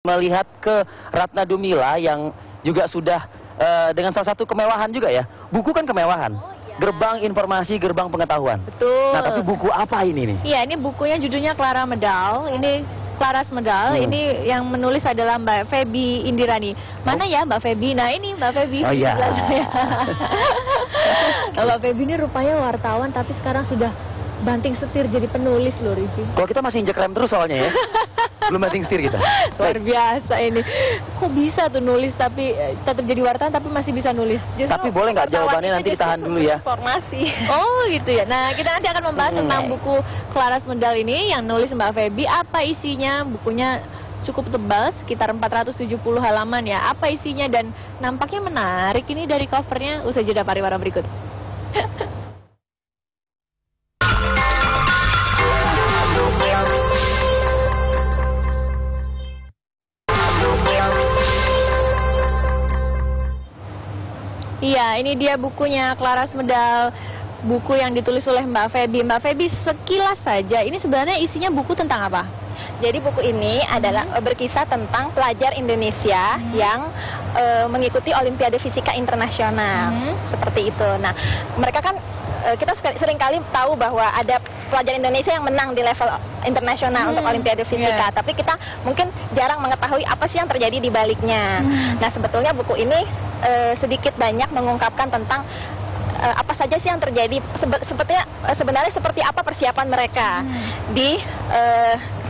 Melihat ke Ratna Dumila yang juga sudah dengan salah satu kemewahan juga ya. Buku kan kemewahan. Oh, iya. Gerbang informasi, gerbang pengetahuan. Betul. Nah, tapi buku apa ini nih? Iya, ini bukunya judulnya Clara Medal. Ini Claras Medal. Ini yang menulis adalah Mbak Feby Indirani. Mana ya Mbak Feby? Nah, ini Mbak Feby. Oh iya. Mbak Feby ini rupanya wartawan tapi sekarang sudah banting setir jadi penulis loh, Rivi. Kalau kita masih injek rem terus soalnya ya. Belum banting setir kita. Luar biasa ini. Kok bisa tuh nulis tapi tetap jadi wartawan tapi masih bisa nulis? Justru tapi boleh nggak jawabannya nanti ditahan dulu ya. Informasi. Oh gitu ya. Nah, kita nanti akan membahas tentang buku Claras Medal ini yang nulis Mbak Feby. Apa isinya? Bukunya cukup tebal, sekitar 470 halaman ya. Apa isinya dan nampaknya menarik ini dari covernya. Usai jeda pariwara berikut. Iya, ini dia bukunya Claras Medal, buku yang ditulis oleh Mbak Feby. Mbak Feby, sekilas saja, ini sebenarnya isinya buku tentang apa? Jadi buku ini adalah berkisah tentang pelajar Indonesia yang mengikuti Olimpiade Fisika Internasional, seperti itu. Nah, mereka kan kita seringkali tahu bahwa ada pelajar Indonesia yang menang di level internasional untuk Olimpiade Fisika, tapi kita mungkin jarang mengetahui apa sih yang terjadi di baliknya. Nah, sebetulnya buku ini sedikit banyak mengungkapkan tentang apa saja sih yang terjadi, sebenarnya seperti apa persiapan mereka di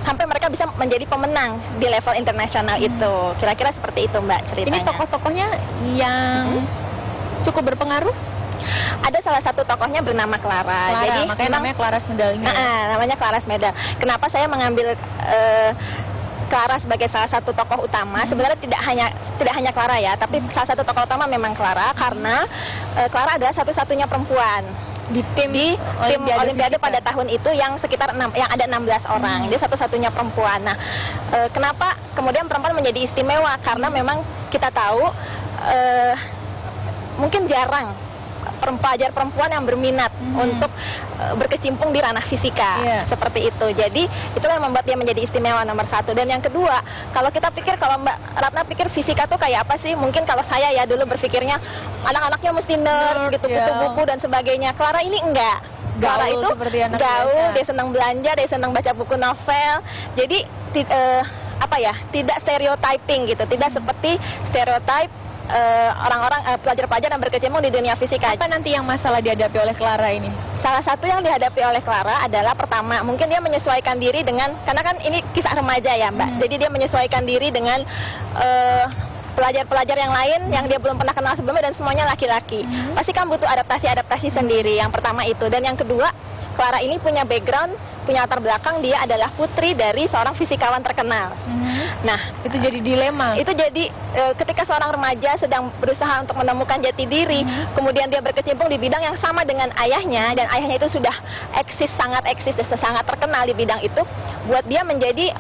sampai mereka bisa menjadi pemenang di level internasional itu. Kira-kira seperti itu, Mbak, ceritanya. Ini tokoh-tokohnya yang cukup berpengaruh? Ada salah satu tokohnya bernama Clara. Jadi makanya namanya Claras Medal ini. Namanya Claras Medal. Kenapa saya mengambil Clara sebagai salah satu tokoh utama? Sebenarnya tidak hanya Clara ya, tapi salah satu tokoh utama memang Clara, karena Clara adalah satu-satunya perempuan di tim Olimpiade pada tahun itu yang sekitar yang ada 16 orang. Dia satu-satunya perempuan. Nah, kenapa kemudian perempuan menjadi istimewa? Karena memang kita tahu mungkin jarang pelajar perempuan yang berminat untuk berkecimpung di ranah fisika, seperti itu. Jadi itulah yang membuat dia menjadi istimewa nomor satu. Dan yang kedua, kalau kita pikir, kalau Mbak Ratna pikir fisika tuh kayak apa sih? Mungkin kalau saya ya dulu berpikirnya anak-anaknya mesti nerd gitu, butuh buku dan sebagainya. Clara ini enggak. Clara itu gaul, dia senang belanja, dia senang baca buku novel. Jadi tidak stereotyping gitu, tidak seperti stereotip orang-orang pelajar-pelajar yang berkecimpung di dunia fisika. Apa nanti yang masalah dihadapi oleh Clara ini? Salah satu yang dihadapi oleh Clara adalah, pertama, mungkin dia menyesuaikan diri dengan, karena kan ini kisah remaja ya, Mbak. Jadi dia menyesuaikan diri dengan pelajar-pelajar yang lain yang dia belum pernah kenal sebelumnya, dan semuanya laki-laki. Pasti kan butuh adaptasi sendiri. Yang pertama itu. Dan yang kedua, Clara ini punya background, punya latar belakang, dia adalah putri dari seorang fisikawan terkenal. Nah, itu jadi dilema. Itu jadi ketika seorang remaja sedang berusaha untuk menemukan jati diri, kemudian dia berkecimpung di bidang yang sama dengan ayahnya, dan ayahnya itu sudah sangat eksis, sangat terkenal di bidang itu, buat dia menjadi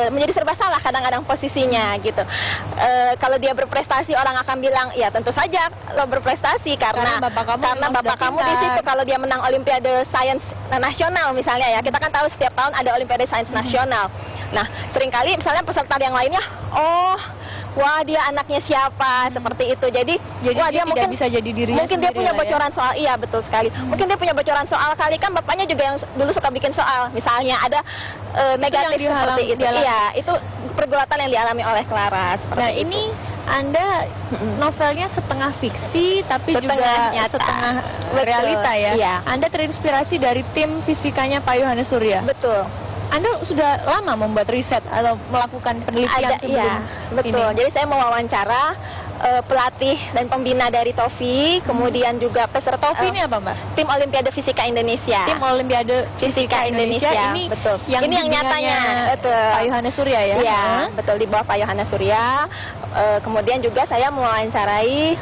menjadi serba salah kadang-kadang posisinya gitu. Kalau dia berprestasi, orang akan bilang, ya tentu saja lo berprestasi karena bapak kamu di situ. Kalau dia menang Olimpiade Sains Nasional misalnya ya, kita kan tahu setiap tahun ada Olimpiade Sains Nasional. Nah, seringkali misalnya peserta yang lainnya, wah dia anaknya siapa, seperti itu. Jadi wah dia mungkin bisa jadi dirinya mungkin dia punya bocoran soal, iya betul sekali. Mungkin dia punya bocoran soal, kali kan bapaknya juga yang dulu suka bikin soal, misalnya ada negatif seperti itu. Iya, itu pergulatan yang dialami oleh Clara. Nah, ini Anda novelnya setengah fiksi tapi juga setengah realita ya. Iya. Anda terinspirasi dari tim fisikanya Pak Yohanes Surya. Betul. Anda sudah lama membuat riset atau melakukan penelitian sebelum ini? Betul. Jadi saya mewawancara pelatih dan pembina dari TOFI, kemudian juga peserta. TOFI ini apa, Mbak? Tim Olimpiade Fisika Indonesia. Tim Olimpiade Fisika Indonesia. Ini betul. Ini yang nyatanya betul. Pak Yohanes Surya ya? Iya, betul, di bawah Pak Yohanes Surya. Kemudian juga saya mewawancarai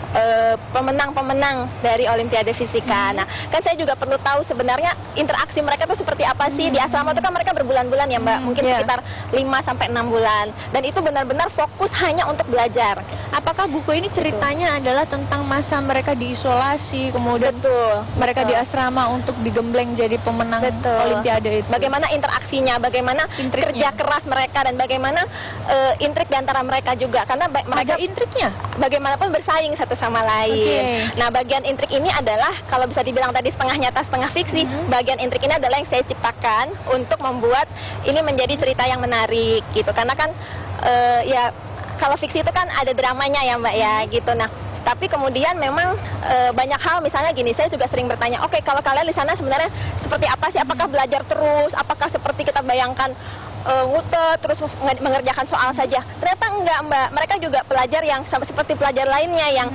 pemenang-pemenang dari Olimpiade Fisika. Nah, kan saya juga perlu tahu sebenarnya interaksi mereka itu seperti apa sih. Di asrama itu kan mereka berbulan-bulan ya, Mbak. Mungkin sekitar 5 sampai 6 bulan. Dan itu benar-benar fokus hanya untuk belajar. Apakah buku buku ini ceritanya adalah tentang masa mereka diisolasi, kemudian Betul. mereka betul. di asrama untuk digembleng jadi pemenang Betul. Olimpiade itu. Bagaimana interaksinya, bagaimana Intriknya. kerja keras mereka, dan bagaimana intrik di antara mereka juga, karena mereka Ada intriknya? bagaimanapun bersaing satu sama lain. Oke. Nah, bagian intrik ini adalah, kalau bisa dibilang tadi setengah nyata setengah fiksi, bagian intrik ini adalah yang saya ciptakan untuk membuat ini menjadi cerita yang menarik gitu. Karena kan ya kalau fiksi itu kan ada dramanya ya Mbak ya gitu. Nah, tapi kemudian memang banyak hal, misalnya gini, saya juga sering bertanya, oke, kalau kalian di sana sebenarnya seperti apa sih? Apakah belajar terus? Apakah seperti kita bayangkan ngutet terus mengerjakan soal saja? Ternyata enggak Mbak, mereka juga pelajar yang seperti pelajar lainnya yang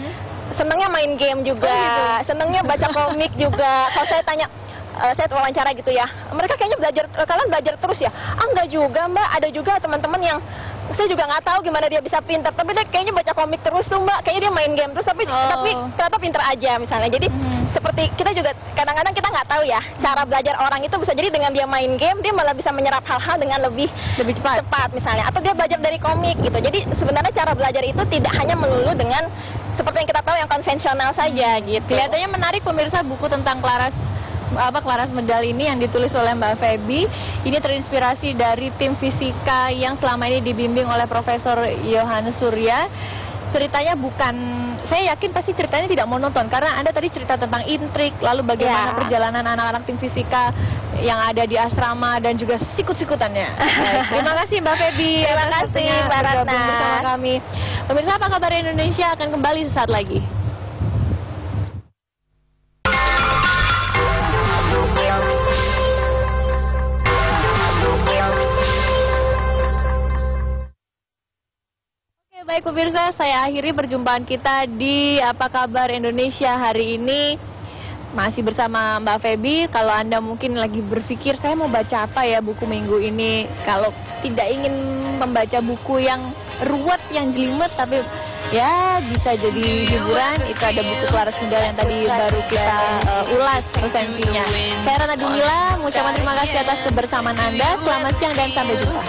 senangnya main game juga, senangnya baca komik juga. Kalau saya tanya, saya wawancara gitu ya, mereka kayaknya kalian belajar terus ya? Ah, enggak juga Mbak, ada juga teman-teman yang saya juga nggak tahu gimana dia bisa pintar, tapi dia kayaknya baca komik terus tuh Mbak, kayaknya dia main game terus, tapi ternyata pintar aja misalnya. Jadi seperti kita juga kadang-kadang kita nggak tahu ya cara belajar orang itu, bisa jadi dengan dia main game dia malah bisa menyerap hal-hal dengan lebih cepat misalnya, atau dia belajar dari komik gitu. Jadi sebenarnya cara belajar itu tidak hanya melulu dengan seperti yang kita tahu yang konvensional saja gitu. Kelihatannya menarik pemirsa, buku tentang Claras Medal ini yang ditulis oleh Mbak Feby. Ini terinspirasi dari tim fisika yang selama ini dibimbing oleh Profesor Yohanes Surya. Ceritanya bukan, saya yakin pasti ceritanya tidak monoton, karena Anda tadi cerita tentang intrik, lalu bagaimana perjalanan anak-anak tim fisika yang ada di asrama dan juga sikut-sikutannya. Terima kasih Mbak Feby. Terima kasih Mbak Ratna bergabung bersama kami. Pemirsa, Apa Kabar Indonesia akan kembali sesaat lagi. Baik pemirsa, saya akhiri perjumpaan kita di Apa Kabar Indonesia hari ini. Masih bersama Mbak Feby. Kalau Anda mungkin lagi berpikir, saya mau baca apa ya buku minggu ini. Kalau tidak ingin membaca buku yang ruwet, yang jelimet, tapi ya bisa jadi hiburan, itu ada buku Claras Medal yang tadi baru kita ulas resensinya. Saya Ratna Dumila, mengucapkan terima kasih atas kebersamaan Anda. Selamat siang dan sampai jumpa.